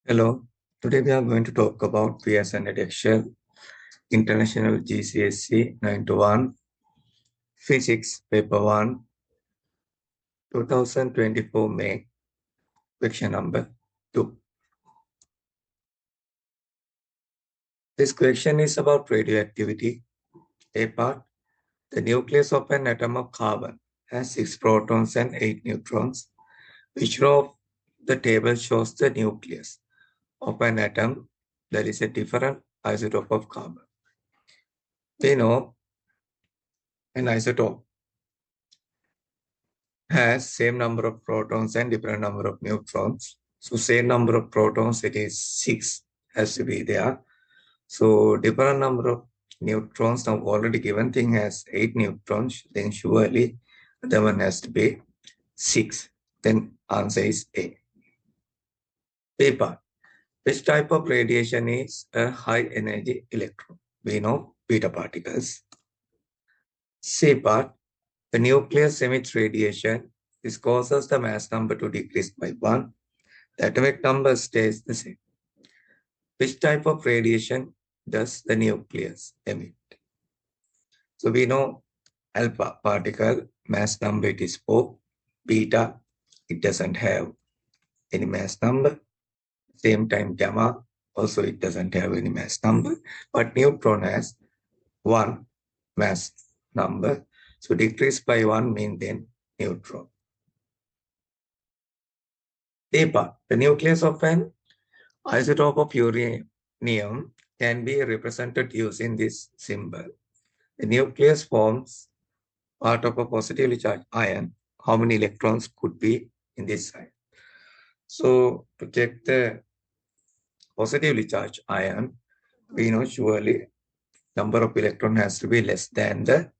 Hello, today we are going to talk about PS and Edexcel International GCSE 91 Physics Paper 1 2024 May question number 2. This question is about radioactivity. A part, the nucleus of an atom of carbon has 6 protons and 8 neutrons. Which row of the table shows the nucleus of an atom that is a different isotope of carbon? We know an isotope has same number of protons and different number of neutrons. So same number of protons, it is 6, has to be there. So different number of neutrons, now already given thing has 8 neutrons, then surely the one has to be 6. Then answer is A. B part. Which type of radiation is a high energy electron? We know beta particles. C part. The nucleus emits radiation. This causes the mass number to decrease by 1. The atomic number stays the same. Which type of radiation does the nucleus emit? So we know alpha particle, mass number it is 4. Beta, it doesn't have any mass number. Same time gamma, also it doesn't have any mass number. But neutron has 1 mass number. So decrease by 1 means then neutron. A part, the nucleus of an isotope of uranium can be represented using this symbol. The nucleus forms part of a positively charged ion. How many electrons could be in this side? So to check the positively charged ion, we know surely number of electron has to be less than the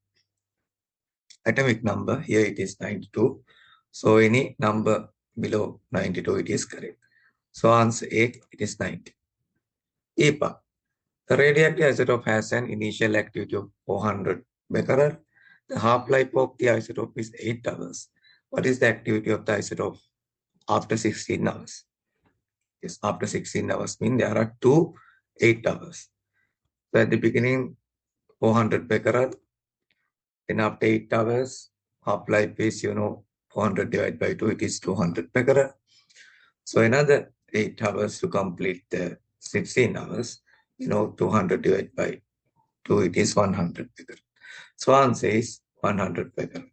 atomic number. Here it is 92. So any number below 92, it is correct. So answer A, it is 90. EPA. The radioactive isotope has an initial activity of 400 becquerel. The half-life of the isotope is 8 hours. What is the activity of the isotope after 16 hours? Yes, after 16 hours means there are 8 hours. So at the beginning, 400 becquerel. Then after 8 hours, half-life is, 400 divided by 2, it is 200 becquerel. So another 8 hours to complete the 16 hours, 200 divided by 2, it is 100 becquerel. So answer is 100 becquerel.